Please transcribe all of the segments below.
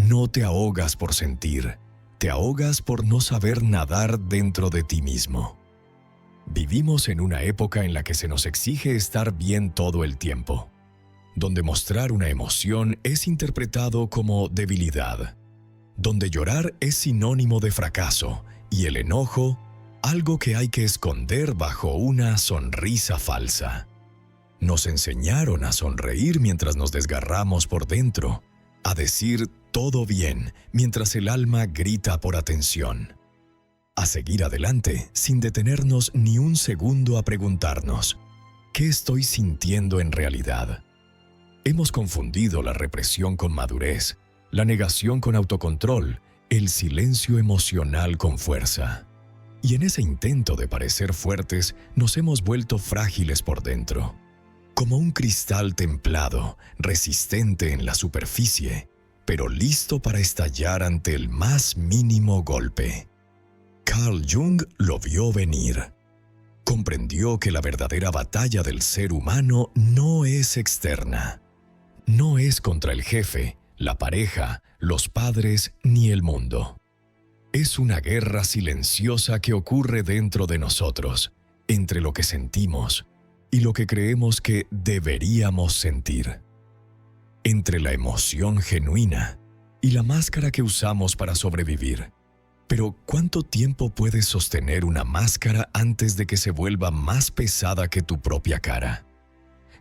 no te ahogas por sentir, te ahogas por no saber nadar dentro de ti mismo. Vivimos en una época en la que se nos exige estar bien todo el tiempo, donde mostrar una emoción es interpretado como debilidad, donde llorar es sinónimo de fracaso y el enojo, algo que hay que esconder bajo una sonrisa falsa. Nos enseñaron a sonreír mientras nos desgarramos por dentro, a decir todo bien mientras el alma grita por atención, a seguir adelante sin detenernos ni un segundo a preguntarnos, ¿qué estoy sintiendo en realidad? Hemos confundido la represión con madurez, la negación con autocontrol, el silencio emocional con fuerza. Y en ese intento de parecer fuertes, nos hemos vuelto frágiles por dentro, como un cristal templado, resistente en la superficie, pero listo para estallar ante el más mínimo golpe. Carl Jung lo vio venir. Comprendió que la verdadera batalla del ser humano no es externa. No es contra el jefe, la pareja, los padres ni el mundo. Es una guerra silenciosa que ocurre dentro de nosotros, entre lo que sentimos y lo que creemos que deberíamos sentir. Entre la emoción genuina y la máscara que usamos para sobrevivir. Pero ¿cuánto tiempo puedes sostener una máscara antes de que se vuelva más pesada que tu propia cara?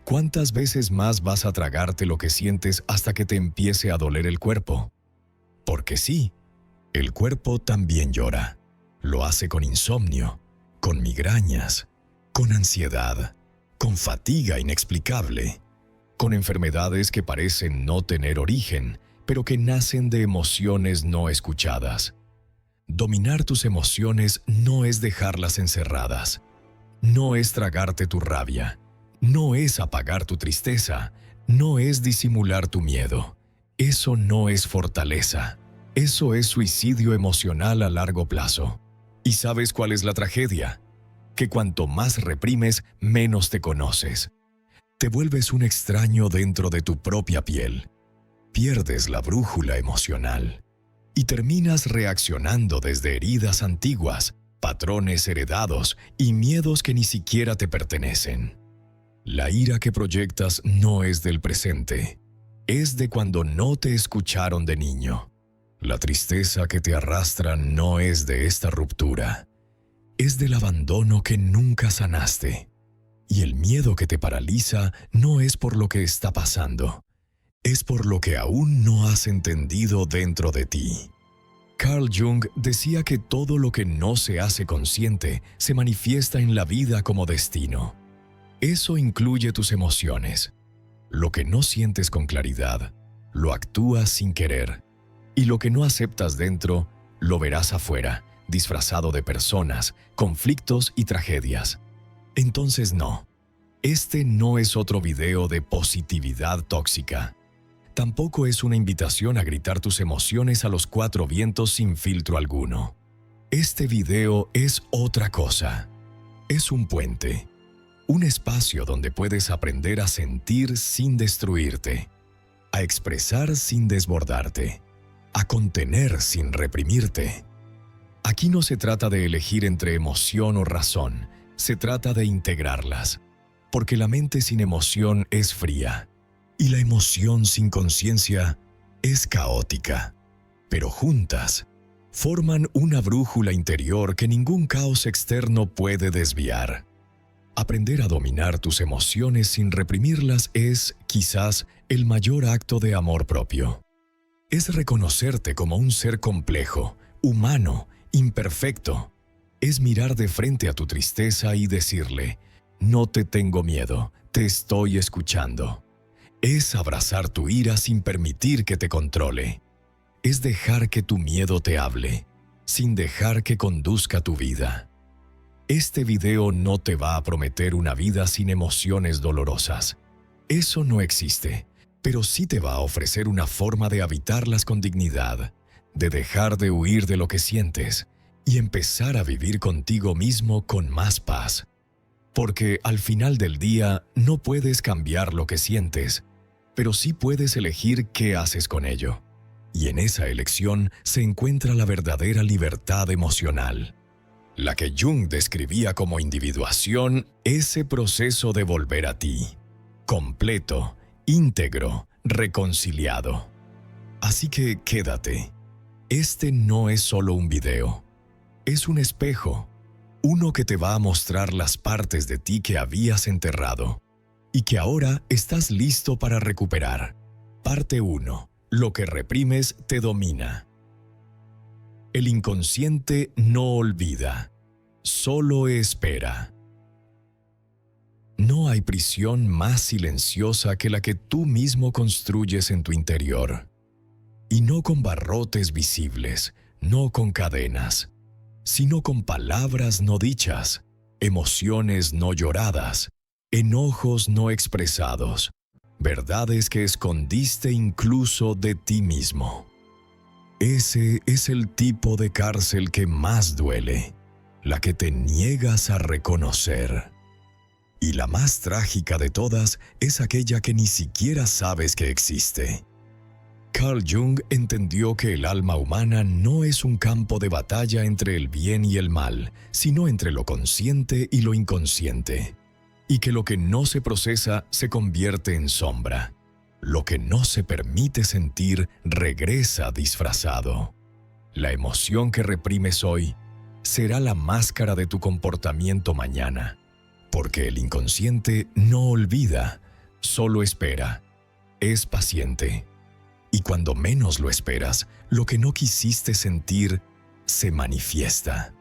¿Cuántas veces más vas a tragarte lo que sientes hasta que te empiece a doler el cuerpo? Porque sí, el cuerpo también llora. Lo hace con insomnio, con migrañas, con ansiedad, con fatiga inexplicable, con enfermedades que parecen no tener origen, pero que nacen de emociones no escuchadas. Dominar tus emociones no es dejarlas encerradas, no es tragarte tu rabia, no es apagar tu tristeza, no es disimular tu miedo. Eso no es fortaleza, eso es suicidio emocional a largo plazo. ¿Y sabes cuál es la tragedia? Que cuanto más reprimes, menos te conoces. Te vuelves un extraño dentro de tu propia piel. Pierdes la brújula emocional y terminas reaccionando desde heridas antiguas, patrones heredados y miedos que ni siquiera te pertenecen. La ira que proyectas no es del presente, es de cuando no te escucharon de niño. La tristeza que te arrastra no es de esta ruptura, es del abandono que nunca sanaste. Y el miedo que te paraliza no es por lo que está pasando, es por lo que aún no has entendido dentro de ti. Carl Jung decía que todo lo que no se hace consciente se manifiesta en la vida como destino. Eso incluye tus emociones. Lo que no sientes con claridad, lo actúas sin querer. Y lo que no aceptas dentro, lo verás afuera, disfrazado de personas, conflictos y tragedias. Entonces no, este no es otro video de positividad tóxica. Tampoco es una invitación a gritar tus emociones a los cuatro vientos sin filtro alguno. Este video es otra cosa. Es un puente, un espacio donde puedes aprender a sentir sin destruirte, a expresar sin desbordarte, a contener sin reprimirte. Aquí no se trata de elegir entre emoción o razón, se trata de integrarlas, porque la mente sin emoción es fría y la emoción sin conciencia es caótica, pero juntas forman una brújula interior que ningún caos externo puede desviar. Aprender a dominar tus emociones sin reprimirlas es, quizás, el mayor acto de amor propio. Es reconocerte como un ser complejo, humano, imperfecto. Es mirar de frente a tu tristeza y decirle, no te tengo miedo, te estoy escuchando. Es abrazar tu ira sin permitir que te controle. Es dejar que tu miedo te hable, sin dejar que conduzca tu vida. Este video no te va a prometer una vida sin emociones dolorosas. Eso no existe, pero sí te va a ofrecer una forma de habitarlas con dignidad, de dejar de huir de lo que sientes y empezar a vivir contigo mismo con más paz. Porque al final del día no puedes cambiar lo que sientes, pero sí puedes elegir qué haces con ello. Y en esa elección se encuentra la verdadera libertad emocional, la que Jung describía como individuación, ese proceso de volver a ti, completo, íntegro, reconciliado. Así que quédate. Este no es solo un video, es un espejo, uno que te va a mostrar las partes de ti que habías enterrado y que ahora estás listo para recuperar. Parte 1. Lo que reprimes te domina. El inconsciente no olvida, solo espera. No hay prisión más silenciosa que la que tú mismo construyes en tu interior. Y no con barrotes visibles, no con cadenas, sino con palabras no dichas, emociones no lloradas, enojos no expresados, verdades que escondiste incluso de ti mismo. Ese es el tipo de cárcel que más duele, la que te niegas a reconocer. Y la más trágica de todas es aquella que ni siquiera sabes que existe. Carl Jung entendió que el alma humana no es un campo de batalla entre el bien y el mal, sino entre lo consciente y lo inconsciente, y que lo que no se procesa se convierte en sombra. Lo que no se permite sentir regresa disfrazado. La emoción que reprimes hoy será la máscara de tu comportamiento mañana, porque el inconsciente no olvida, solo espera, es paciente. Y cuando menos lo esperas, lo que no quisiste sentir se manifiesta.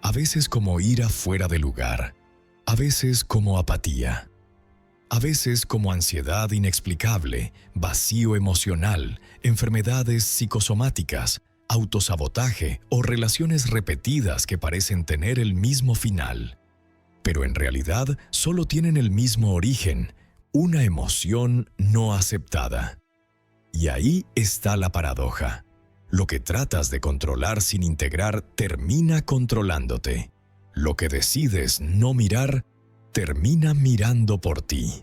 A veces como ira fuera de lugar, a veces como apatía, a veces como ansiedad inexplicable, vacío emocional, enfermedades psicosomáticas, autosabotaje o relaciones repetidas que parecen tener el mismo final. Pero en realidad solo tienen el mismo origen, una emoción no aceptada. Y ahí está la paradoja. Lo que tratas de controlar sin integrar termina controlándote. Lo que decides no mirar termina mirando por ti.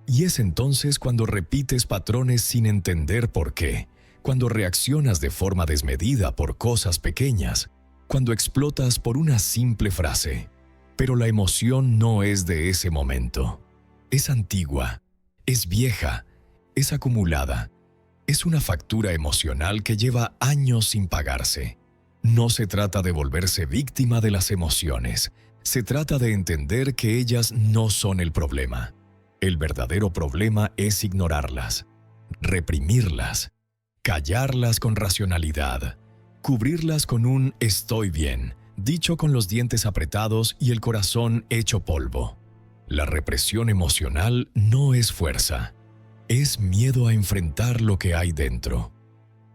Y es entonces cuando repites patrones sin entender por qué, cuando reaccionas de forma desmedida por cosas pequeñas, cuando explotas por una simple frase. Pero la emoción no es de ese momento. Es antigua, es vieja, es acumulada. Es una factura emocional que lleva años sin pagarse. No se trata de volverse víctima de las emociones. Se trata de entender que ellas no son el problema. El verdadero problema es ignorarlas, reprimirlas, callarlas con racionalidad, cubrirlas con un «estoy bien», dicho con los dientes apretados y el corazón hecho polvo. La represión emocional no es fuerza. Es miedo a enfrentar lo que hay dentro.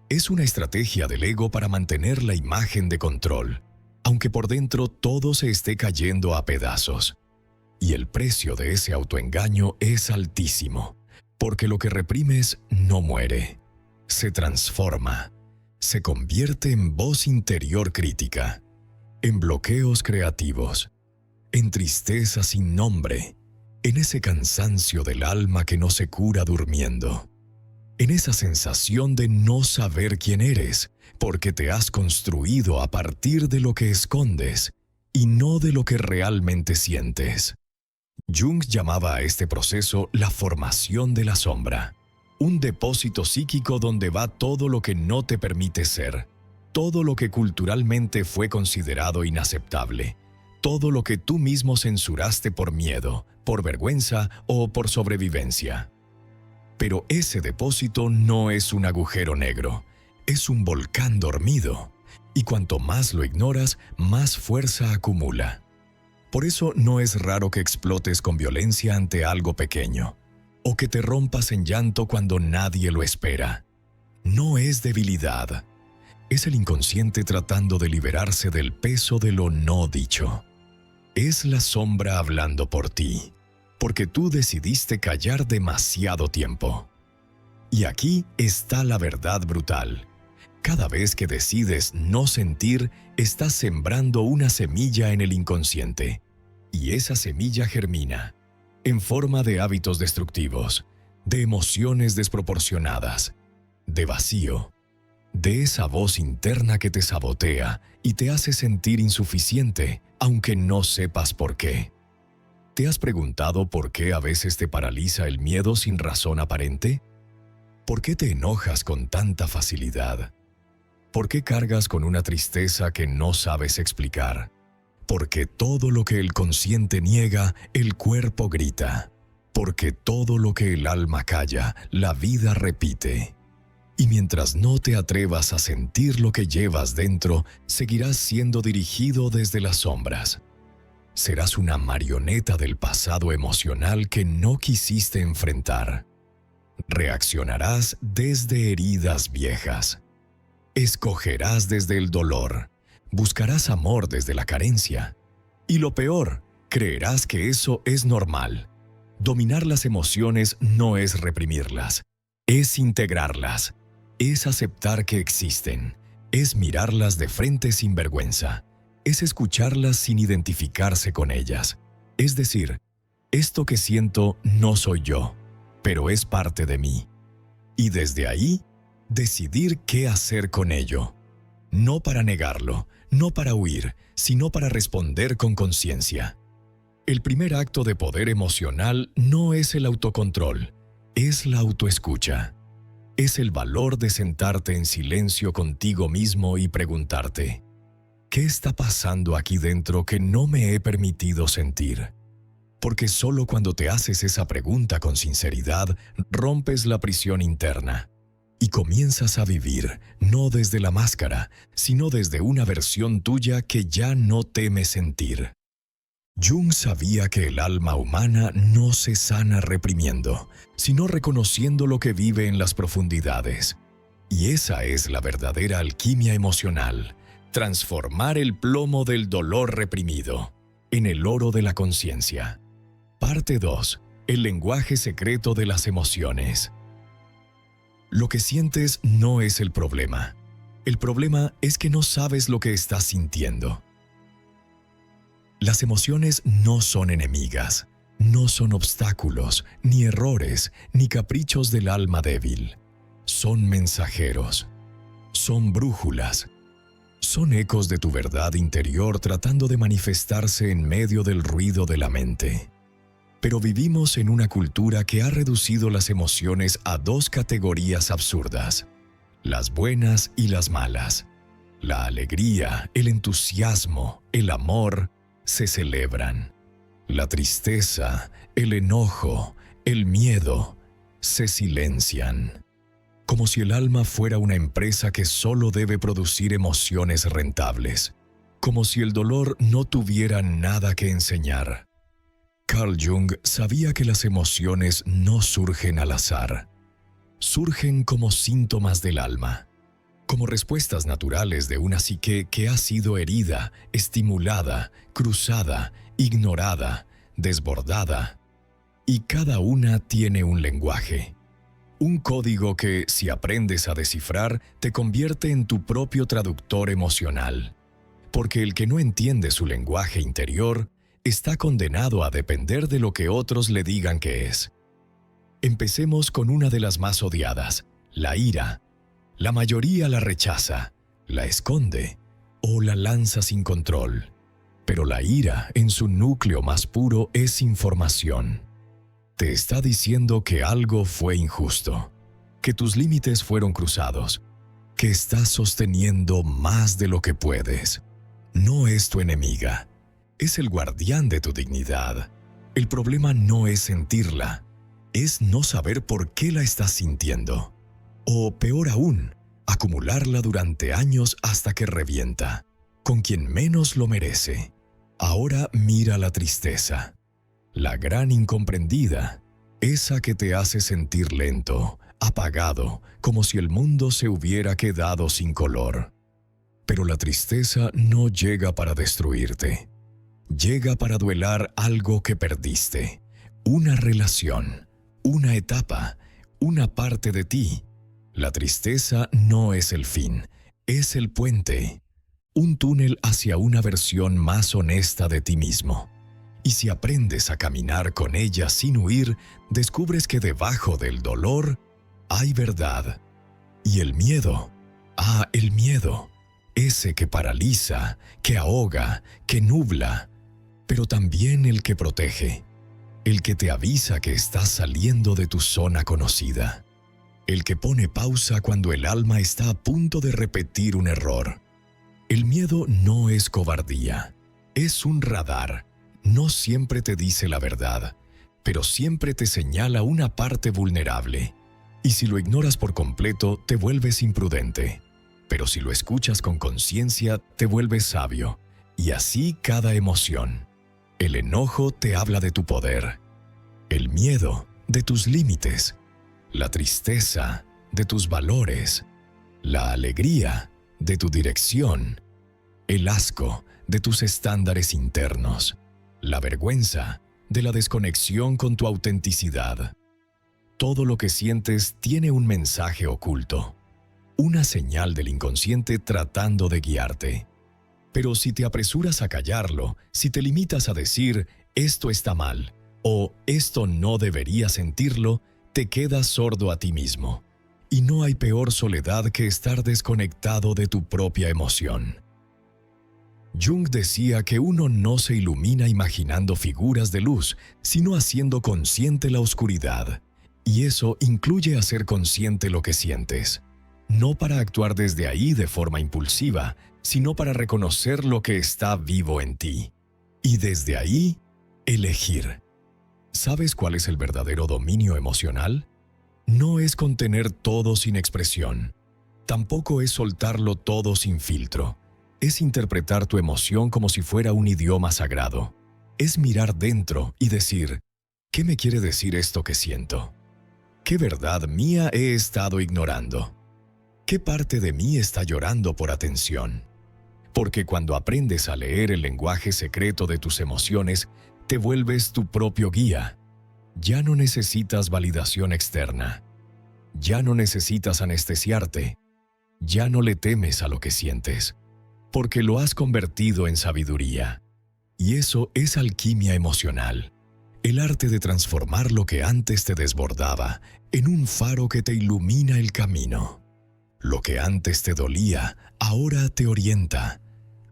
Es una estrategia del ego para mantener la imagen de control, aunque por dentro todo se esté cayendo a pedazos. Y el precio de ese autoengaño es altísimo, porque lo que reprimes no muere, se transforma, se convierte en voz interior crítica, en bloqueos creativos, en tristeza sin nombre, en ese cansancio del alma que no se cura durmiendo, en esa sensación de no saber quién eres, porque te has construido a partir de lo que escondes y no de lo que realmente sientes. Jung llamaba a este proceso la formación de la sombra, un depósito psíquico donde va todo lo que no te permite ser, todo lo que culturalmente fue considerado inaceptable, todo lo que tú mismo censuraste por miedo, por vergüenza o por sobrevivencia. Pero ese depósito no es un agujero negro, es un volcán dormido, y cuanto más lo ignoras, más fuerza acumula. Por eso no es raro que explotes con violencia ante algo pequeño, o que te rompas en llanto cuando nadie lo espera. No es debilidad, es el inconsciente tratando de liberarse del peso de lo no dicho. Es la sombra hablando por ti, porque tú decidiste callar demasiado tiempo. Y aquí está la verdad brutal. Cada vez que decides no sentir, estás sembrando una semilla en el inconsciente. Y esa semilla germina, en forma de hábitos destructivos, de emociones desproporcionadas, de vacío, de esa voz interna que te sabotea y te hace sentir insuficiente, aunque no sepas por qué. ¿Te has preguntado por qué a veces te paraliza el miedo sin razón aparente? ¿Por qué te enojas con tanta facilidad? ¿Por qué cargas con una tristeza que no sabes explicar? Porque todo lo que el consciente niega, el cuerpo grita. Porque todo lo que el alma calla, la vida repite. Y mientras no te atrevas a sentir lo que llevas dentro, seguirás siendo dirigido desde las sombras. Serás una marioneta del pasado emocional que no quisiste enfrentar. Reaccionarás desde heridas viejas. Escogerás desde el dolor. Buscarás amor desde la carencia. Y lo peor, creerás que eso es normal. Dominar las emociones no es reprimirlas, es integrarlas. Es aceptar que existen, es mirarlas de frente sin vergüenza, es escucharlas sin identificarse con ellas. Es decir, esto que siento no soy yo, pero es parte de mí. Y desde ahí, decidir qué hacer con ello. No para negarlo, no para huir, sino para responder con conciencia. El primer acto de poder emocional no es el autocontrol, es la autoescucha. Es el valor de sentarte en silencio contigo mismo y preguntarte, ¿qué está pasando aquí dentro que no me he permitido sentir? Porque solo cuando te haces esa pregunta con sinceridad, rompes la prisión interna y comienzas a vivir, no desde la máscara, sino desde una versión tuya que ya no teme sentir. Jung sabía que el alma humana no se sana reprimiendo, sino reconociendo lo que vive en las profundidades. Y esa es la verdadera alquimia emocional, transformar el plomo del dolor reprimido en el oro de la conciencia. Parte 2. El lenguaje secreto de las emociones. Lo que sientes no es el problema. El problema es que no sabes lo que estás sintiendo. Las emociones no son enemigas, no son obstáculos, ni errores, ni caprichos del alma débil. Son mensajeros, son brújulas, son ecos de tu verdad interior tratando de manifestarse en medio del ruido de la mente. Pero vivimos en una cultura que ha reducido las emociones a dos categorías absurdas: las buenas y las malas. La alegría, el entusiasmo, el amor se celebran. La tristeza, el enojo, el miedo se silencian. Como si el alma fuera una empresa que solo debe producir emociones rentables. Como si el dolor no tuviera nada que enseñar. Carl Jung sabía que las emociones no surgen al azar. Surgen como síntomas del alma, como respuestas naturales de una psique que ha sido herida, estimulada, cruzada, ignorada, desbordada. Y cada una tiene un lenguaje. Un código que, si aprendes a descifrar, te convierte en tu propio traductor emocional. Porque el que no entiende su lenguaje interior está condenado a depender de lo que otros le digan que es. Empecemos con una de las más odiadas, la ira. La mayoría la rechaza, la esconde o la lanza sin control. Pero la ira, en su núcleo más puro, es información. Te está diciendo que algo fue injusto, que tus límites fueron cruzados, que estás sosteniendo más de lo que puedes. No es tu enemiga, es el guardián de tu dignidad. El problema no es sentirla, es no saber por qué la estás sintiendo. O peor aún, acumularla durante años hasta que revienta, con quien menos lo merece. Ahora mira la tristeza, la gran incomprendida, esa que te hace sentir lento, apagado, como si el mundo se hubiera quedado sin color. Pero la tristeza no llega para destruirte, llega para duelar algo que perdiste, una relación, una etapa, una parte de ti. La tristeza no es el fin, es el puente, un túnel hacia una versión más honesta de ti mismo. Y si aprendes a caminar con ella sin huir, descubres que debajo del dolor hay verdad. Y el miedo El miedo, ese que paraliza, que ahoga, que nubla, pero también el que protege, el que te avisa que estás saliendo de tu zona conocida, el que pone pausa cuando el alma está a punto de repetir un error. El miedo no es cobardía, es un radar. No siempre te dice la verdad, pero siempre te señala una parte vulnerable. Y si lo ignoras por completo, te vuelves imprudente. Pero si lo escuchas con conciencia, te vuelves sabio. Y así cada emoción. El enojo te habla de tu poder. El miedo, de tus límites. La tristeza, de tus valores. La alegría, de tu dirección. El asco, de tus estándares internos. La vergüenza, de la desconexión con tu autenticidad. Todo lo que sientes tiene un mensaje oculto, una señal del inconsciente tratando de guiarte. Pero si te apresuras a callarlo, si te limitas a decir «esto está mal» o «esto no debería sentirlo», te quedas sordo a ti mismo. Y no hay peor soledad que estar desconectado de tu propia emoción. Jung decía que uno no se ilumina imaginando figuras de luz, sino haciendo consciente la oscuridad. Y eso incluye hacer consciente lo que sientes. No para actuar desde ahí de forma impulsiva, sino para reconocer lo que está vivo en ti. Y desde ahí, elegir. ¿Sabes cuál es el verdadero dominio emocional? No es contener todo sin expresión. Tampoco es soltarlo todo sin filtro. Es interpretar tu emoción como si fuera un idioma sagrado. Es mirar dentro y decir, ¿qué me quiere decir esto que siento? ¿Qué verdad mía he estado ignorando? ¿Qué parte de mí está llorando por atención? Porque cuando aprendes a leer el lenguaje secreto de tus emociones, te vuelves tu propio guía. Ya no necesitas validación externa. Ya no necesitas anestesiarte. Ya no le temes a lo que sientes, porque lo has convertido en sabiduría. Y eso es alquimia emocional. El arte de transformar lo que antes te desbordaba en un faro que te ilumina el camino. Lo que antes te dolía, ahora te orienta.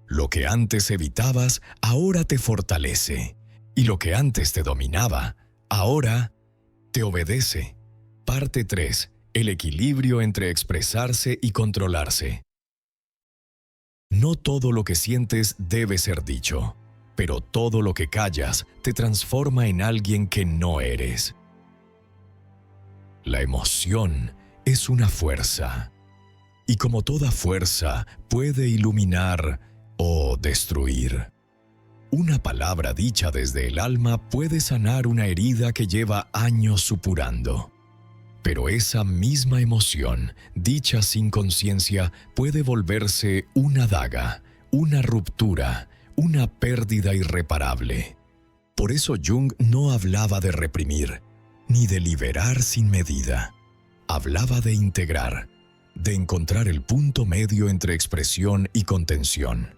Lo que antes evitabas, ahora te fortalece. Y lo que antes te dominaba, ahora te obedece. Parte 3. El equilibrio entre expresarse y controlarse. No todo lo que sientes debe ser dicho, pero todo lo que callas te transforma en alguien que no eres. La emoción es una fuerza, y como toda fuerza puede iluminar o destruir. Una palabra dicha desde el alma puede sanar una herida que lleva años supurando. Pero esa misma emoción, dicha sin conciencia, puede volverse una daga, una ruptura, una pérdida irreparable. Por eso Jung no hablaba de reprimir, ni de liberar sin medida. Hablaba de integrar, de encontrar el punto medio entre expresión y contención.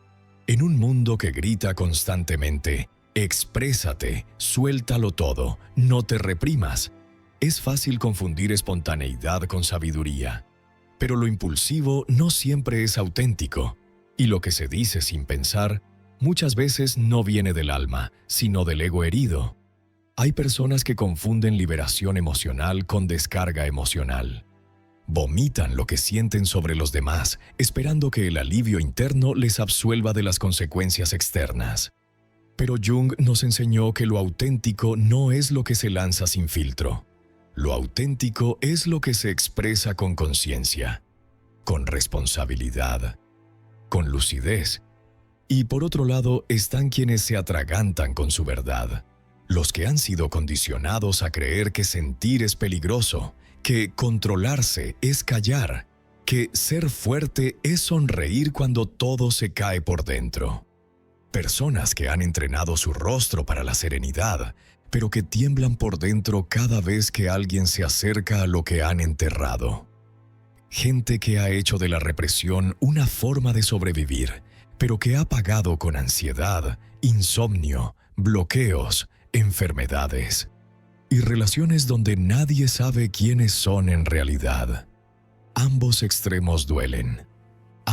En un mundo que grita constantemente, exprésate, suéltalo todo, no te reprimas. Es fácil confundir espontaneidad con sabiduría, pero lo impulsivo no siempre es auténtico, y lo que se dice sin pensar muchas veces no viene del alma, sino del ego herido. Hay personas que confunden liberación emocional con descarga emocional. Vomitan lo que sienten sobre los demás, esperando que el alivio interno les absuelva de las consecuencias externas. Pero Jung nos enseñó que lo auténtico no es lo que se lanza sin filtro. Lo auténtico es lo que se expresa con conciencia, con responsabilidad, con lucidez. Y por otro lado están quienes se atragantan con su verdad, los que han sido condicionados a creer que sentir es peligroso, que controlarse es callar, que ser fuerte es sonreír cuando todo se cae por dentro. Personas que han entrenado su rostro para la serenidad, pero que tiemblan por dentro cada vez que alguien se acerca a lo que han enterrado. Gente que ha hecho de la represión una forma de sobrevivir, pero que ha pagado con ansiedad, insomnio, bloqueos, enfermedades y relaciones donde nadie sabe quiénes son en realidad. Ambos extremos duelen,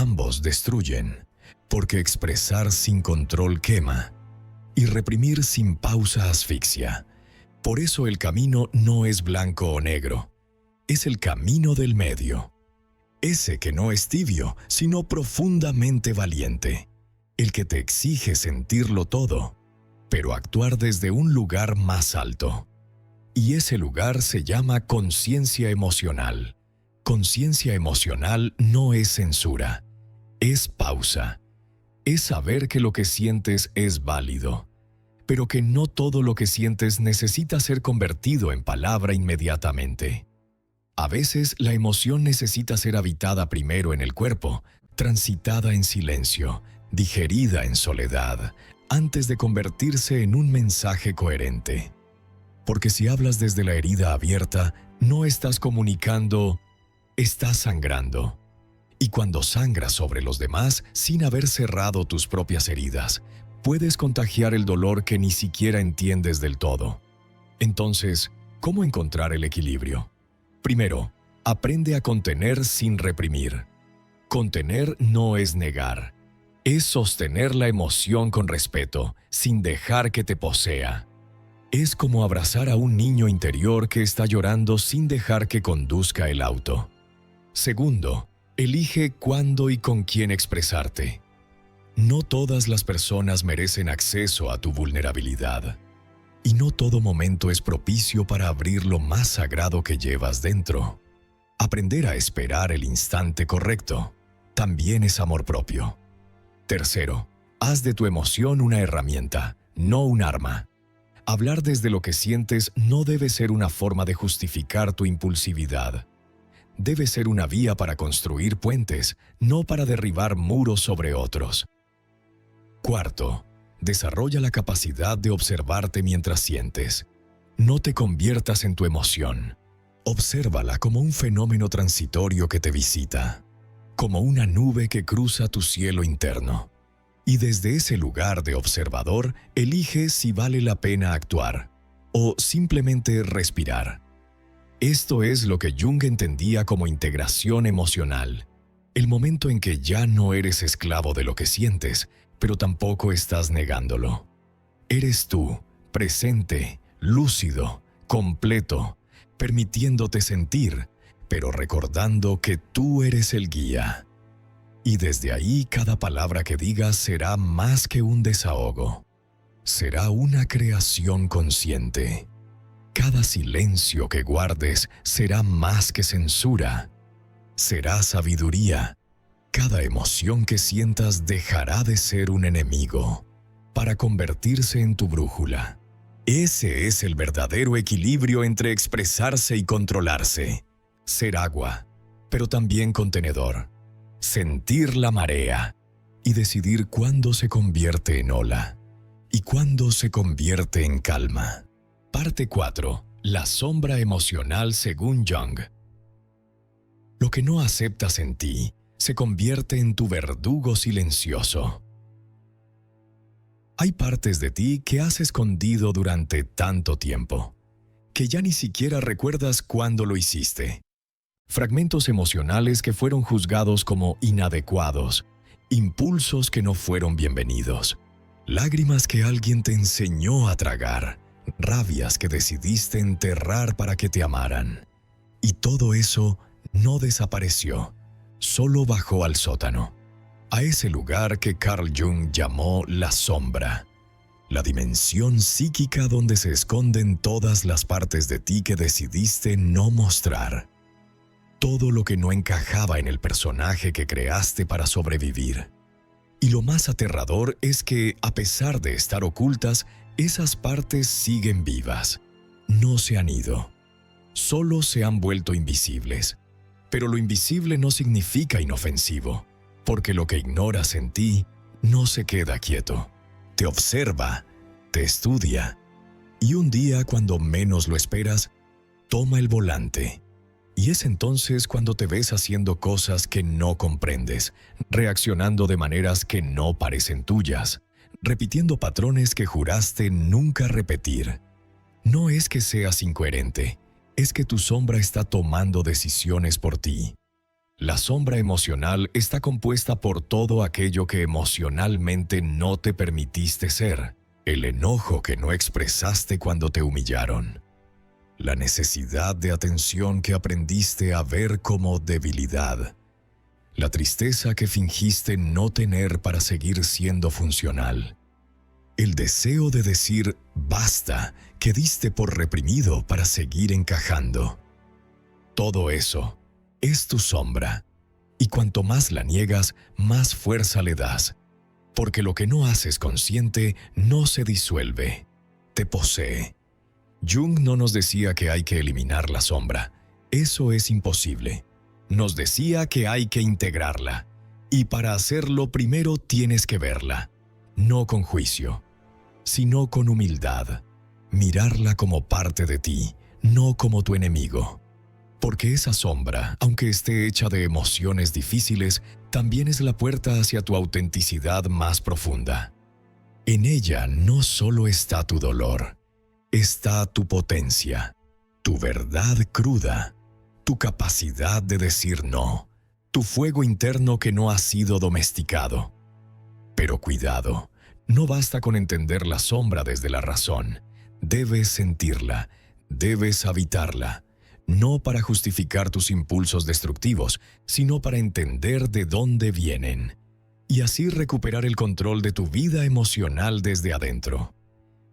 Ambos destruyen, porque expresar sin control quema, y reprimir sin pausa asfixia. Por eso el camino no es blanco o negro, es el camino del medio. Ese que no es tibio, sino profundamente valiente. El que te exige sentirlo todo, pero actuar desde un lugar más alto. Y ese lugar se llama conciencia emocional. Conciencia emocional no es censura, es pausa. Es saber que lo que sientes es válido, pero que no todo lo que sientes necesita ser convertido en palabra inmediatamente. A veces la emoción necesita ser habitada primero en el cuerpo, transitada en silencio, digerida en soledad, antes de convertirse en un mensaje coherente. Porque si hablas desde la herida abierta, no estás comunicando, estás sangrando. Y cuando sangras sobre los demás sin haber cerrado tus propias heridas, puedes contagiar el dolor que ni siquiera entiendes del todo. Entonces, ¿cómo encontrar el equilibrio? Primero, aprende a contener sin reprimir. Contener no es negar, es sostener la emoción con respeto, sin dejar que te posea. Es como abrazar a un niño interior que está llorando sin dejar que conduzca el auto. Segundo, elige cuándo y con quién expresarte. No todas las personas merecen acceso a tu vulnerabilidad. Y no todo momento es propicio para abrir lo más sagrado que llevas dentro. Aprender a esperar el instante correcto también es amor propio. Tercero, haz de tu emoción una herramienta, no un arma. Hablar desde lo que sientes no debe ser una forma de justificar tu impulsividad. Debe ser una vía para construir puentes, no para derribar muros sobre otros. Cuarto, desarrolla la capacidad de observarte mientras sientes. No te conviertas en tu emoción. Obsérvala como un fenómeno transitorio que te visita, como una nube que cruza tu cielo interno. Y desde ese lugar de observador, elige si vale la pena actuar o simplemente respirar. Esto es lo que Jung entendía como integración emocional, el momento en que ya no eres esclavo de lo que sientes, pero tampoco estás negándolo. Eres tú, presente, lúcido, completo, permitiéndote sentir, pero recordando que tú eres el guía. Y desde ahí cada palabra que digas será más que un desahogo. Será una creación consciente. Cada silencio que guardes será más que censura. Será sabiduría. Cada emoción que sientas dejará de ser un enemigo para convertirse en tu brújula. Ese es el verdadero equilibrio entre expresarse y controlarse. Ser agua, pero también contenedor. Sentir la marea y decidir cuándo se convierte en ola y cuándo se convierte en calma. Parte 4. La sombra emocional según Jung. Lo que no aceptas en ti se convierte en tu verdugo silencioso. Hay partes de ti que has escondido durante tanto tiempo, que ya ni siquiera recuerdas cuándo lo hiciste. Fragmentos emocionales que fueron juzgados como inadecuados, impulsos que no fueron bienvenidos, lágrimas que alguien te enseñó a tragar, rabias que decidiste enterrar para que te amaran. Y todo eso no desapareció, solo bajó al sótano, a ese lugar que Carl Jung llamó la sombra, la dimensión psíquica donde se esconden todas las partes de ti que decidiste no mostrar. Todo lo que no encajaba en el personaje que creaste para sobrevivir. Y lo más aterrador es que, a pesar de estar ocultas, esas partes siguen vivas. No se han ido. Solo se han vuelto invisibles. Pero lo invisible no significa inofensivo, porque lo que ignoras en ti no se queda quieto. Te observa, te estudia, y un día, cuando menos lo esperas, toma el volante. Y es entonces cuando te ves haciendo cosas que no comprendes, reaccionando de maneras que no parecen tuyas, repitiendo patrones que juraste nunca repetir. No es que seas incoherente, es que tu sombra está tomando decisiones por ti. La sombra emocional está compuesta por todo aquello que emocionalmente no te permitiste ser. El enojo que no expresaste cuando te humillaron. La necesidad de atención que aprendiste a ver como debilidad. La tristeza que fingiste no tener para seguir siendo funcional. El deseo de decir basta que diste por reprimido para seguir encajando. Todo eso es tu sombra, y cuanto más la niegas, más fuerza le das, porque lo que no haces consciente no se disuelve, te posee. Jung no nos decía que hay que eliminar la sombra, eso es imposible. Nos decía que hay que integrarla, y para hacerlo primero tienes que verla, no con juicio, sino con humildad, mirarla como parte de ti, no como tu enemigo. Porque esa sombra, aunque esté hecha de emociones difíciles, también es la puerta hacia tu autenticidad más profunda. En ella no solo está tu dolor, está tu potencia, tu verdad cruda, tu capacidad de decir no, tu fuego interno que no ha sido domesticado. Pero cuidado, no basta con entender la sombra desde la razón, debes sentirla, debes habitarla. No para justificar tus impulsos destructivos, sino para entender de dónde vienen, y así recuperar el control de tu vida emocional desde adentro.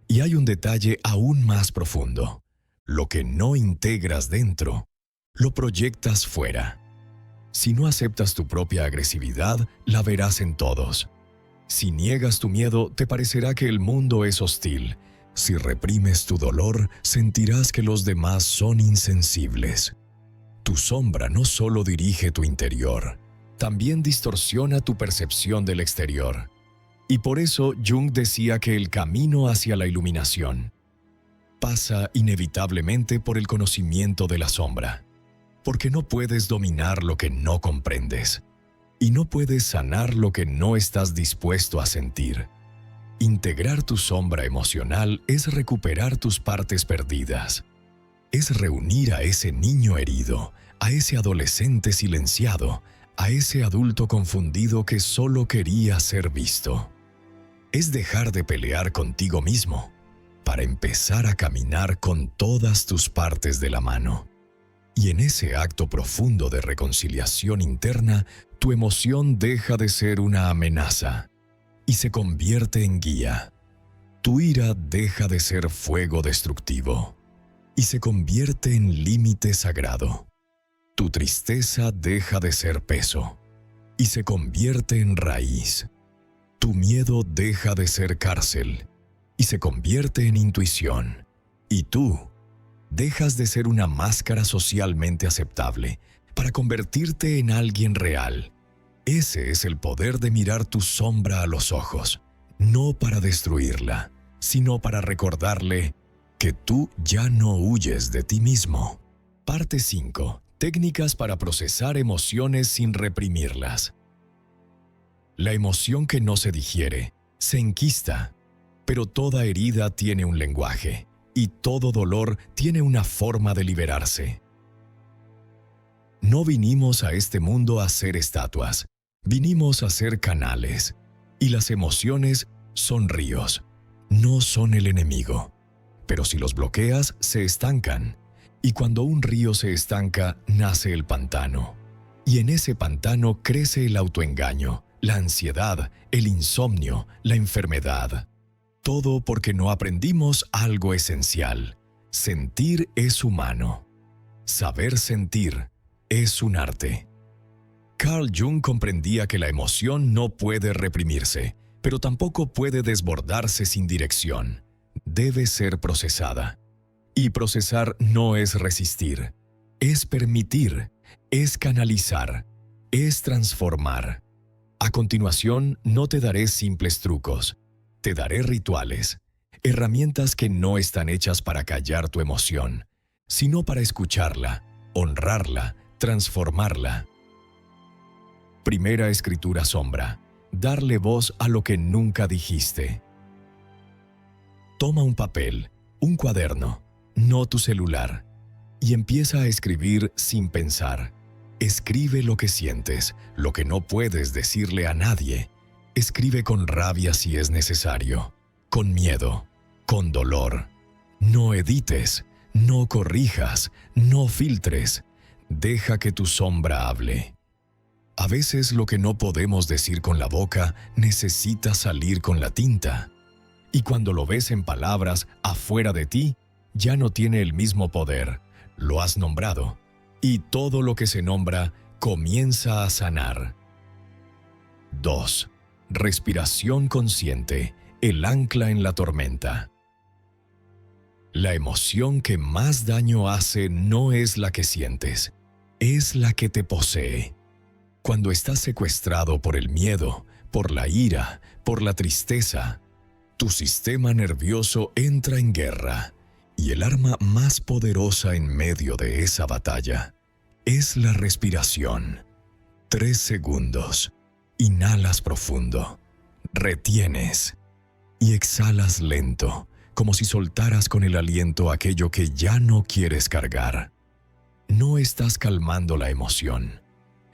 Y hay un detalle aún más profundo. Lo que no integras dentro, lo proyectas fuera. Si no aceptas tu propia agresividad, la verás en todos. Si niegas tu miedo, te parecerá que el mundo es hostil. Si reprimes tu dolor, sentirás que los demás son insensibles. Tu sombra no solo dirige tu interior, también distorsiona tu percepción del exterior. Y por eso Jung decía que el camino hacia la iluminación pasa inevitablemente por el conocimiento de la sombra, porque no puedes dominar lo que no comprendes, y no puedes sanar lo que no estás dispuesto a sentir. Integrar tu sombra emocional es recuperar tus partes perdidas. Es reunir a ese niño herido, a ese adolescente silenciado, a ese adulto confundido que solo quería ser visto. Es dejar de pelear contigo mismo para empezar a caminar con todas tus partes de la mano. Y en ese acto profundo de reconciliación interna, tu emoción deja de ser una amenaza y se convierte en guía. Tu ira deja de ser fuego destructivo y se convierte en límite sagrado. Tu tristeza deja de ser peso y se convierte en raíz. Tu miedo deja de ser cárcel y se convierte en intuición. Y tú dejas de ser una máscara socialmente aceptable para convertirte en alguien real. Ese es el poder de mirar tu sombra a los ojos, no para destruirla, sino para recordarle que tú ya no huyes de ti mismo. Parte 5. Técnicas para procesar emociones sin reprimirlas. La emoción que no se digiere se enquista, pero toda herida tiene un lenguaje y todo dolor tiene una forma de liberarse. No vinimos a este mundo a ser estatuas. Vinimos a ser canales, y las emociones son ríos, no son el enemigo. Pero si los bloqueas, se estancan, y cuando un río se estanca, nace el pantano. Y en ese pantano crece el autoengaño, la ansiedad, el insomnio, la enfermedad. Todo porque no aprendimos algo esencial. Sentir es humano. Saber sentir es un arte. Carl Jung comprendía que la emoción no puede reprimirse, pero tampoco puede desbordarse sin dirección. Debe ser procesada. Y procesar no es resistir, es permitir, es canalizar, es transformar. A continuación, no te daré simples trucos, te daré rituales, herramientas que no están hechas para callar tu emoción, sino para escucharla, honrarla, transformarla. Primera escritura sombra. Darle voz a lo que nunca dijiste. Toma un papel, un cuaderno, no tu celular, y empieza a escribir sin pensar. Escribe lo que sientes, lo que no puedes decirle a nadie. Escribe con rabia si es necesario, con miedo, con dolor. No edites, no corrijas, no filtres. Deja que tu sombra hable. A veces lo que no podemos decir con la boca necesita salir con la tinta. Y cuando lo ves en palabras afuera de ti, ya no tiene el mismo poder. Lo has nombrado. Y todo lo que se nombra comienza a sanar. 2. Respiración consciente, el ancla en la tormenta. La emoción que más daño hace no es la que sientes, es la que te posee. Cuando estás secuestrado por el miedo, por la ira, por la tristeza, tu sistema nervioso entra en guerra, y el arma más poderosa en medio de esa batalla es la respiración. 3 segundos. Inhalas profundo, retienes y exhalas lento, como si soltaras con el aliento aquello que ya no quieres cargar. No estás calmando la emoción.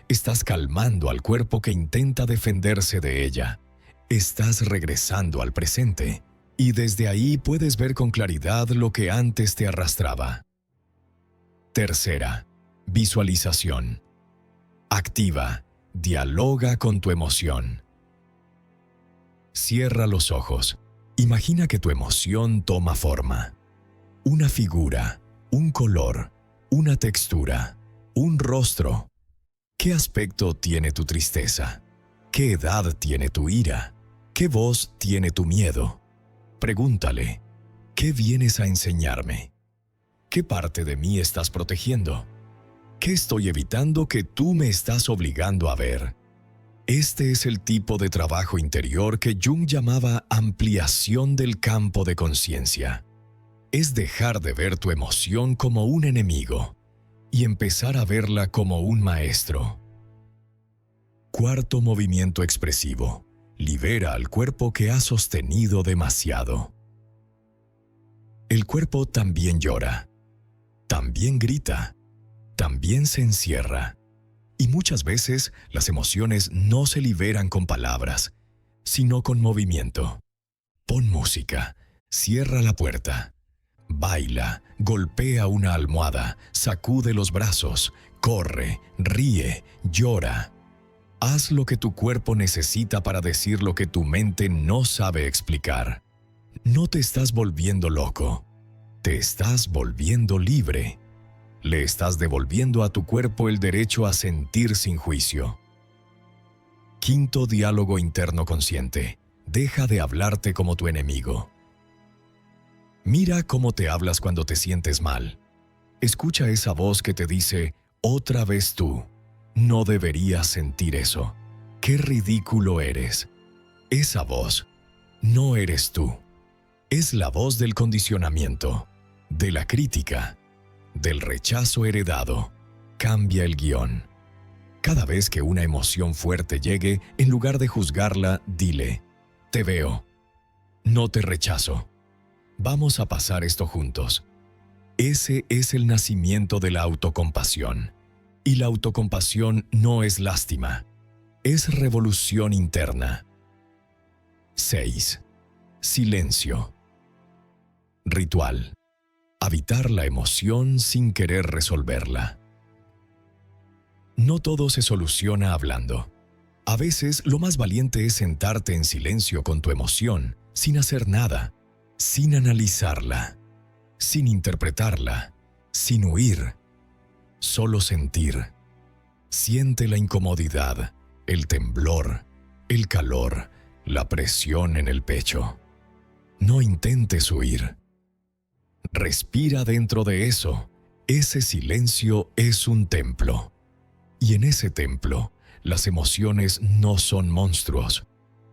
Estás calmando al cuerpo que intenta defenderse de ella. Estás regresando al presente, y desde ahí puedes ver con claridad lo que antes te arrastraba. 3. Visualización. Activa, dialoga con tu emoción. Cierra los ojos. Imagina que tu emoción toma forma. Una figura, un color, una textura, un rostro. ¿Qué aspecto tiene tu tristeza? ¿Qué edad tiene tu ira? ¿Qué voz tiene tu miedo? Pregúntale, ¿qué vienes a enseñarme? ¿Qué parte de mí estás protegiendo? ¿Qué estoy evitando que tú me estás obligando a ver? Este es el tipo de trabajo interior que Jung llamaba ampliación del campo de conciencia. Es dejar de ver tu emoción como un enemigo y empezar a verla como un maestro. 4. Movimiento expresivo. Libera al cuerpo que ha sostenido demasiado. El cuerpo también llora, también grita, también se encierra. Y muchas veces las emociones no se liberan con palabras, sino con movimiento. Pon música, cierra la puerta, baila, golpea una almohada, sacude los brazos, corre, ríe, llora. Haz lo que tu cuerpo necesita para decir lo que tu mente no sabe explicar. No te estás volviendo loco, te estás volviendo libre. Le estás devolviendo a tu cuerpo el derecho a sentir sin juicio. 5. Diálogo interno consciente. Deja de hablarte como tu enemigo. Mira cómo te hablas cuando te sientes mal. Escucha esa voz que te dice, otra vez tú. No deberías sentir eso. ¡Qué ridículo eres! Esa voz no eres tú. Es la voz del condicionamiento, de la crítica, del rechazo heredado. Cambia el guión. Cada vez que una emoción fuerte llegue, en lugar de juzgarla, dile, te veo. No te rechazo. Vamos a pasar esto juntos. Ese es el nacimiento de la autocompasión. Y la autocompasión no es lástima, es revolución interna. 6. Silencio. Ritual. Habitar la emoción sin querer resolverla. No todo se soluciona hablando. A veces lo más valiente es sentarte en silencio con tu emoción, sin hacer nada, sin analizarla, sin interpretarla, sin huir. Solo sentir. Siente la incomodidad, el temblor, el calor, la presión en el pecho. No intentes huir. Respira dentro de eso. Ese silencio es un templo. Y en ese templo, las emociones no son monstruos,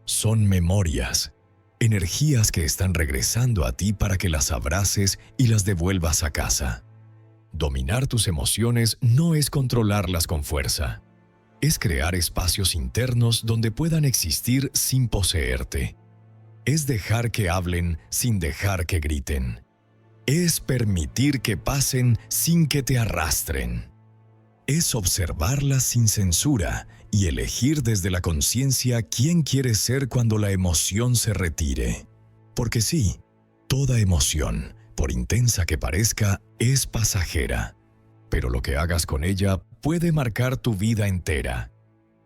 son memorias, energías que están regresando a ti para que las abraces y las devuelvas a casa. Dominar tus emociones no es controlarlas con fuerza. Es crear espacios internos donde puedan existir sin poseerte. Es dejar que hablen sin dejar que griten. Es permitir que pasen sin que te arrastren. Es observarla sin censura y elegir desde la conciencia quién quieres ser cuando la emoción se retire. Porque sí, toda emoción, por intensa que parezca, es pasajera. Pero lo que hagas con ella puede marcar tu vida entera.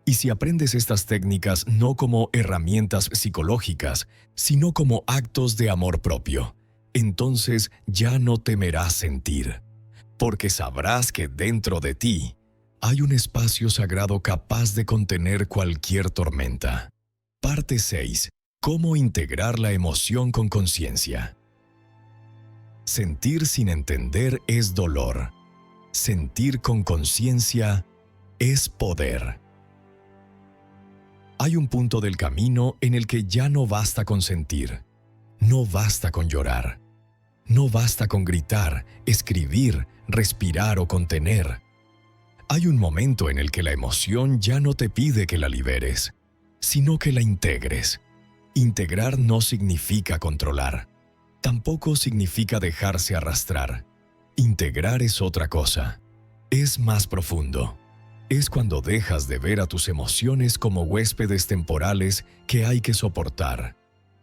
Y si aprendes estas técnicas no como herramientas psicológicas, sino como actos de amor propio, entonces ya no temerás sentir, porque sabrás que dentro de ti hay un espacio sagrado capaz de contener cualquier tormenta. Parte 6. ¿Cómo integrar la emoción con conciencia? Sentir sin entender es dolor. Sentir con conciencia es poder. Hay un punto del camino en el que ya no basta con sentir, no basta con llorar, no basta con gritar, escribir, respirar o contener. Hay un momento en el que la emoción ya no te pide que la liberes, sino que la integres. Integrar no significa controlar, tampoco significa dejarse arrastrar. Integrar es otra cosa, es más profundo. Es cuando dejas de ver a tus emociones como huéspedes temporales que hay que soportar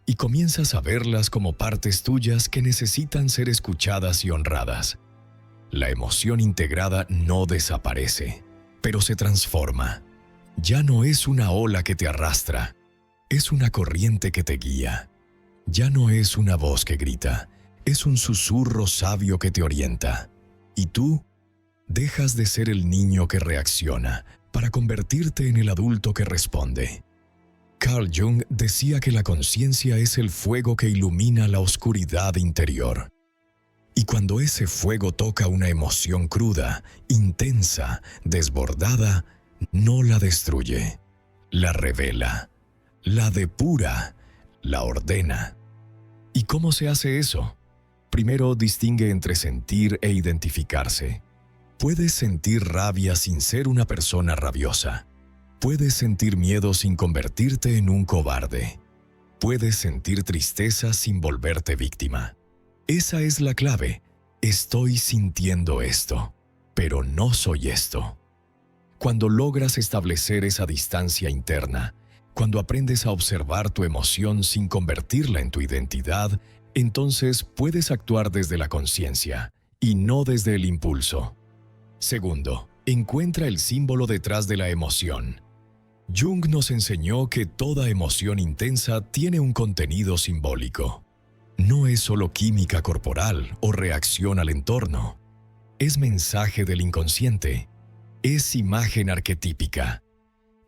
y comienzas a verlas como partes tuyas que necesitan ser escuchadas y honradas. La emoción integrada no desaparece, pero se transforma. Ya no es una ola que te arrastra, es una corriente que te guía. Ya no es una voz que grita, es un susurro sabio que te orienta. Y tú dejas de ser el niño que reacciona para convertirte en el adulto que responde. Carl Jung decía que la conciencia es el fuego que ilumina la oscuridad interior. Y cuando ese fuego toca una emoción cruda, intensa, desbordada, no la destruye, la revela, la depura, la ordena. ¿Y cómo se hace eso? Primero distingue entre sentir e identificarse. Puedes sentir rabia sin ser una persona rabiosa. Puedes sentir miedo sin convertirte en un cobarde. Puedes sentir tristeza sin volverte víctima. Esa es la clave. Estoy sintiendo esto, pero no soy esto. Cuando logras establecer esa distancia interna, cuando aprendes a observar tu emoción sin convertirla en tu identidad, entonces puedes actuar desde la conciencia y no desde el impulso. Segundo, encuentra el símbolo detrás de la emoción. Jung nos enseñó que toda emoción intensa tiene un contenido simbólico. No es solo química corporal o reacción al entorno. Es mensaje del inconsciente. Es imagen arquetípica.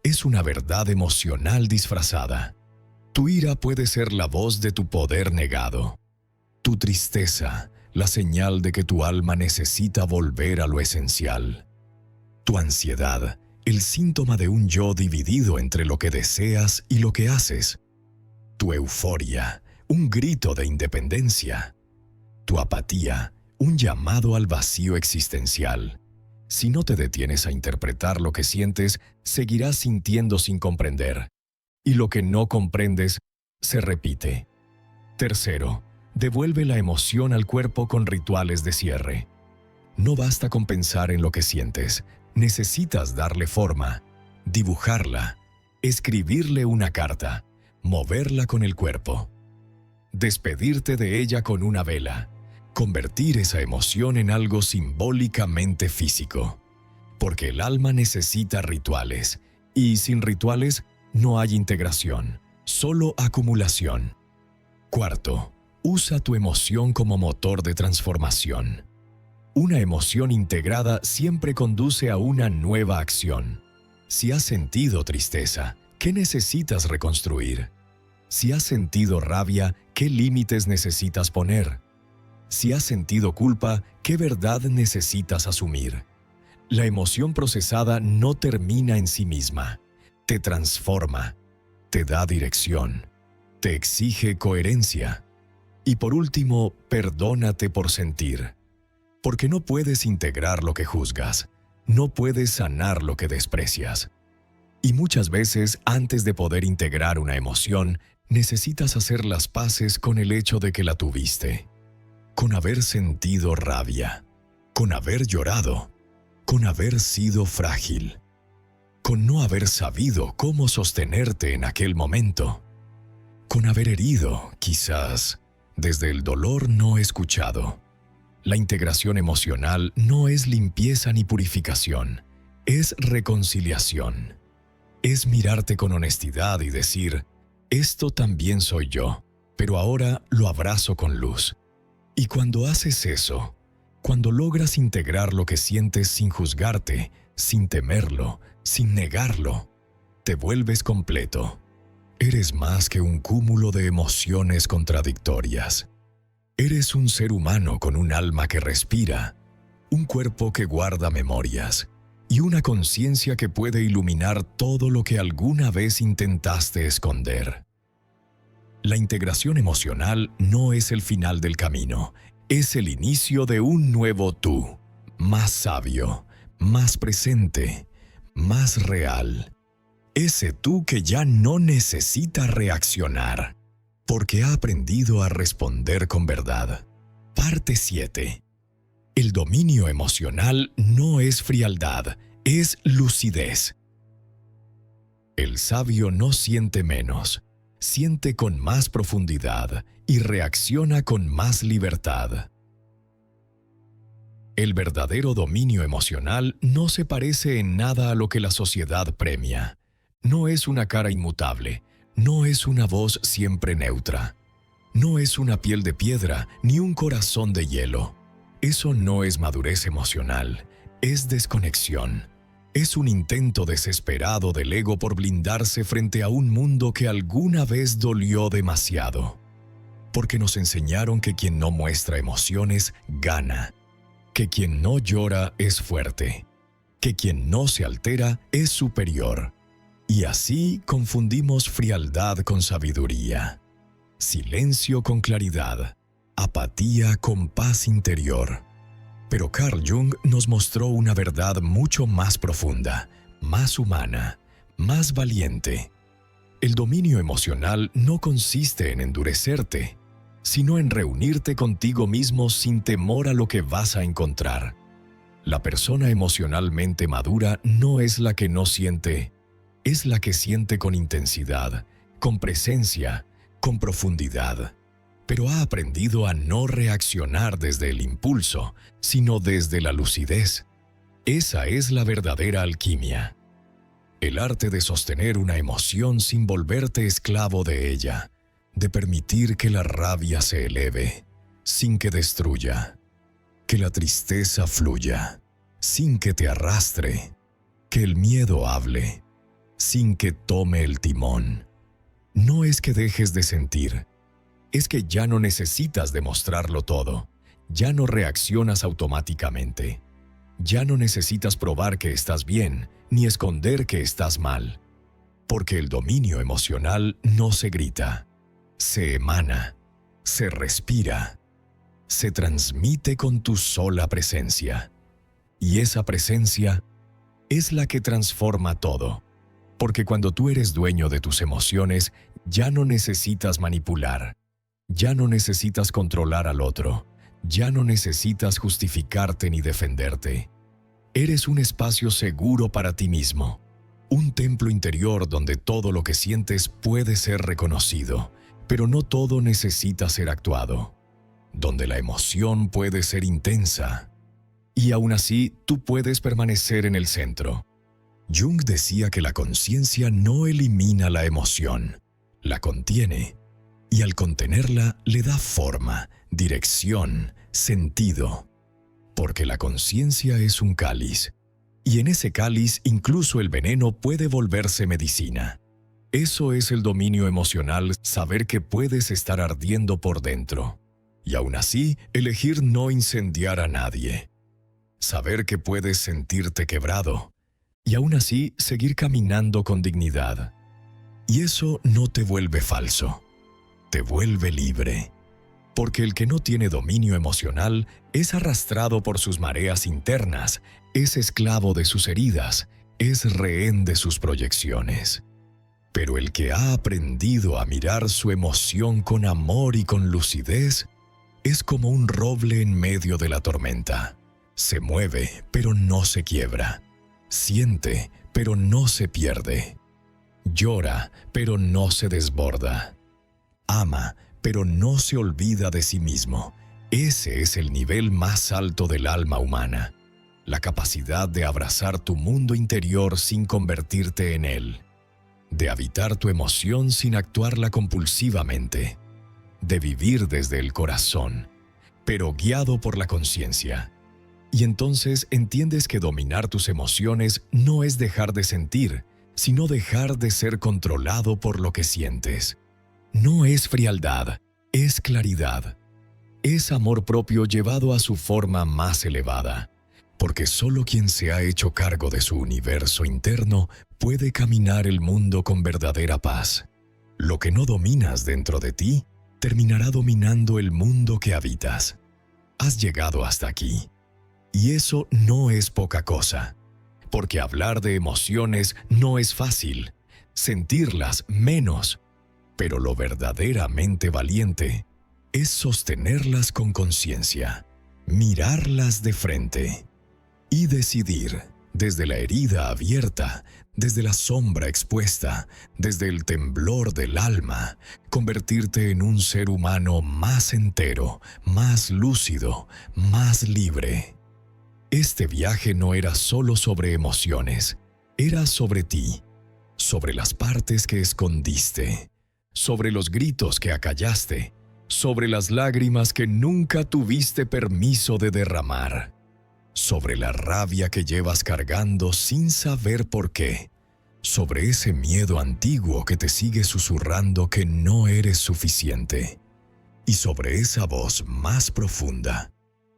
Es una verdad emocional disfrazada. Tu ira puede ser la voz de tu poder negado. Tu tristeza, la señal de que tu alma necesita volver a lo esencial. Tu ansiedad, el síntoma de un yo dividido entre lo que deseas y lo que haces. Tu euforia, un grito de independencia. Tu apatía, un llamado al vacío existencial. Si no te detienes a interpretar lo que sientes, seguirás sintiendo sin comprender. Y lo que no comprendes, se repite. Tercero, devuelve la emoción al cuerpo con rituales de cierre. No basta con pensar en lo que sientes, necesitas darle forma, dibujarla, escribirle una carta, moverla con el cuerpo. Despedirte de ella con una vela, convertir esa emoción en algo simbólicamente físico. Porque el alma necesita rituales, y sin rituales no hay integración, solo acumulación. Cuarto, usa tu emoción como motor de transformación. Una emoción integrada siempre conduce a una nueva acción. Si has sentido tristeza, ¿qué necesitas reconstruir? Si has sentido rabia, ¿qué límites necesitas poner? Si has sentido culpa, ¿qué verdad necesitas asumir? La emoción procesada no termina en sí misma. Te transforma, te da dirección, te exige coherencia. Y por último, perdónate por sentir. Porque no puedes integrar lo que juzgas, no puedes sanar lo que desprecias. Y muchas veces, antes de poder integrar una emoción, necesitas hacer las paces con el hecho de que la tuviste. Con haber sentido rabia, con haber llorado, con haber sido frágil, con no haber sabido cómo sostenerte en aquel momento, con haber herido, quizás, desde el dolor no escuchado. La integración emocional no es limpieza ni purificación, es reconciliación. Es mirarte con honestidad y decir, esto también soy yo, pero ahora lo abrazo con luz. Y cuando haces eso, cuando logras integrar lo que sientes sin juzgarte, sin temerlo, sin negarlo, te vuelves completo. Eres más que un cúmulo de emociones contradictorias. Eres un ser humano con un alma que respira, un cuerpo que guarda memorias y una conciencia que puede iluminar todo lo que alguna vez intentaste esconder. La integración emocional no es el final del camino, es el inicio de un nuevo tú, más sabio, más presente, más real. Ese tú que ya no necesita reaccionar, porque ha aprendido a responder con verdad. Parte 7. El dominio emocional no es frialdad, es lucidez. El sabio no siente menos, siente con más profundidad y reacciona con más libertad. El verdadero dominio emocional no se parece en nada a lo que la sociedad premia. No es una cara inmutable, no es una voz siempre neutra. No es una piel de piedra ni un corazón de hielo. Eso no es madurez emocional, es desconexión. Es un intento desesperado del ego por blindarse frente a un mundo que alguna vez dolió demasiado. Porque nos enseñaron que quien no muestra emociones gana, que quien no llora es fuerte, que quien no se altera es superior. Y así confundimos frialdad con sabiduría, silencio con claridad, apatía con paz interior. Pero Carl Jung nos mostró una verdad mucho más profunda, más humana, más valiente. El dominio emocional no consiste en endurecerte, sino en reunirte contigo mismo sin temor a lo que vas a encontrar. La persona emocionalmente madura no es la que no siente, es la que siente con intensidad, con presencia, con profundidad. Pero ha aprendido a no reaccionar desde el impulso, sino desde la lucidez. Esa es la verdadera alquimia. El arte de sostener una emoción sin volverte esclavo de ella, de permitir que la rabia se eleve, sin que destruya, que la tristeza fluya, sin que te arrastre, que el miedo hable, sin que tome el timón. No es que dejes de sentir, es que ya no necesitas demostrarlo todo, ya no reaccionas automáticamente, ya no necesitas probar que estás bien, ni esconder que estás mal, porque el dominio emocional no se grita, se emana, se respira, se transmite con tu sola presencia. Y esa presencia es la que transforma todo, porque cuando tú eres dueño de tus emociones, ya no necesitas manipular, ya no necesitas controlar al otro, ya no necesitas justificarte ni defenderte. Eres un espacio seguro para ti mismo, un templo interior donde todo lo que sientes puede ser reconocido, pero no todo necesita ser actuado, donde la emoción puede ser intensa, y aún así tú puedes permanecer en el centro. Jung decía que la conciencia no elimina la emoción, la contiene, y al contenerla le da forma, dirección, sentido. Porque la conciencia es un cáliz, y en ese cáliz incluso el veneno puede volverse medicina. Eso es el dominio emocional, saber que puedes estar ardiendo por dentro, y aún así elegir no incendiar a nadie. Saber que puedes sentirte quebrado, y aún así seguir caminando con dignidad. Y eso no te vuelve falso, te vuelve libre. Porque el que no tiene dominio emocional es arrastrado por sus mareas internas, es esclavo de sus heridas, es rehén de sus proyecciones. Pero el que ha aprendido a mirar su emoción con amor y con lucidez, es como un roble en medio de la tormenta. Se mueve, pero no se quiebra. Siente, pero no se pierde. Llora, pero no se desborda. Ama, pero no se olvida de sí mismo. Ese es el nivel más alto del alma humana. La capacidad de abrazar tu mundo interior sin convertirte en él. De habitar tu emoción sin actuarla compulsivamente. De vivir desde el corazón, pero guiado por la conciencia. Y entonces entiendes que dominar tus emociones no es dejar de sentir, sino dejar de ser controlado por lo que sientes. No es frialdad, es claridad. Es amor propio llevado a su forma más elevada, porque solo quien se ha hecho cargo de su universo interno puede caminar el mundo con verdadera paz. Lo que no dominas dentro de ti, terminará dominando el mundo que habitas. Has llegado hasta aquí. Y eso no es poca cosa, porque hablar de emociones no es fácil, sentirlas menos, pero lo verdaderamente valiente es sostenerlas con conciencia, mirarlas de frente y decidir, desde la herida abierta, desde la sombra expuesta, desde el temblor del alma, convertirte en un ser humano más entero, más lúcido, más libre. Este viaje no era solo sobre emociones, era sobre ti, sobre las partes que escondiste, sobre los gritos que acallaste, sobre las lágrimas que nunca tuviste permiso de derramar, sobre la rabia que llevas cargando sin saber por qué, sobre ese miedo antiguo que te sigue susurrando que no eres suficiente, y sobre esa voz más profunda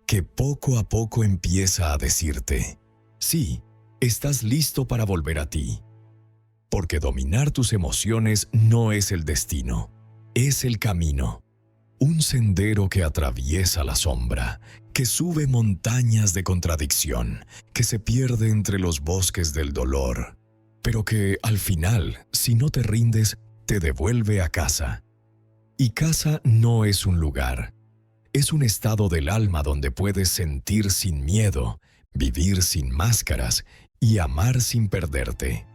que poco a poco empieza a decirte, sí, estás listo para volver a ti. Porque dominar tus emociones no es el destino, es el camino. Un sendero que atraviesa la sombra, que sube montañas de contradicción, que se pierde entre los bosques del dolor, pero que al final, si no te rindes, te devuelve a casa. Y casa no es un lugar. Es un estado del alma donde puedes sentir sin miedo, vivir sin máscaras y amar sin perderte.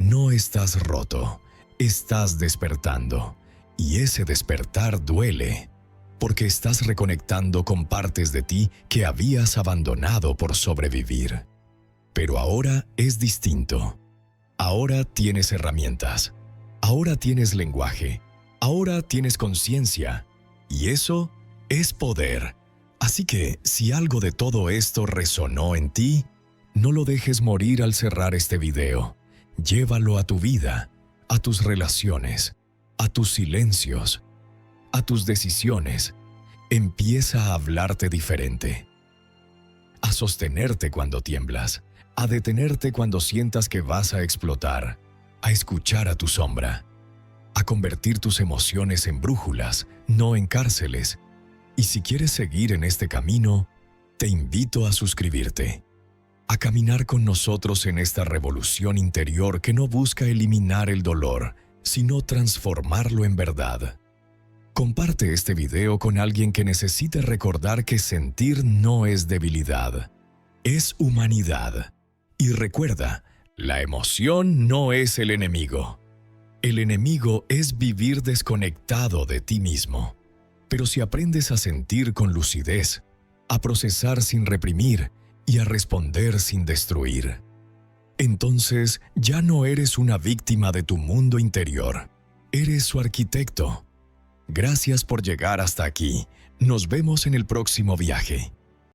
No estás roto, estás despertando. Y ese despertar duele, porque estás reconectando con partes de ti que habías abandonado por sobrevivir. Pero ahora es distinto. Ahora tienes herramientas. Ahora tienes lenguaje. Ahora tienes conciencia. Y eso es poder. Así que, si algo de todo esto resonó en ti, no lo dejes morir al cerrar este video. Llévalo a tu vida, a tus relaciones, a tus silencios, a tus decisiones. Empieza a hablarte diferente, a sostenerte cuando tiemblas, a detenerte cuando sientas que vas a explotar, a escuchar a tu sombra, a convertir tus emociones en brújulas, no en cárceles. Y si quieres seguir en este camino, te invito a suscribirte, a caminar con nosotros en esta revolución interior que no busca eliminar el dolor, sino transformarlo en verdad. Comparte este video con alguien que necesite recordar que sentir no es debilidad, es humanidad. Y recuerda, la emoción no es el enemigo. El enemigo es vivir desconectado de ti mismo. Pero si aprendes a sentir con lucidez, a procesar sin reprimir y a responder sin destruir, entonces ya no eres una víctima de tu mundo interior, eres su arquitecto. Gracias por llegar hasta aquí. Nos vemos en el próximo viaje.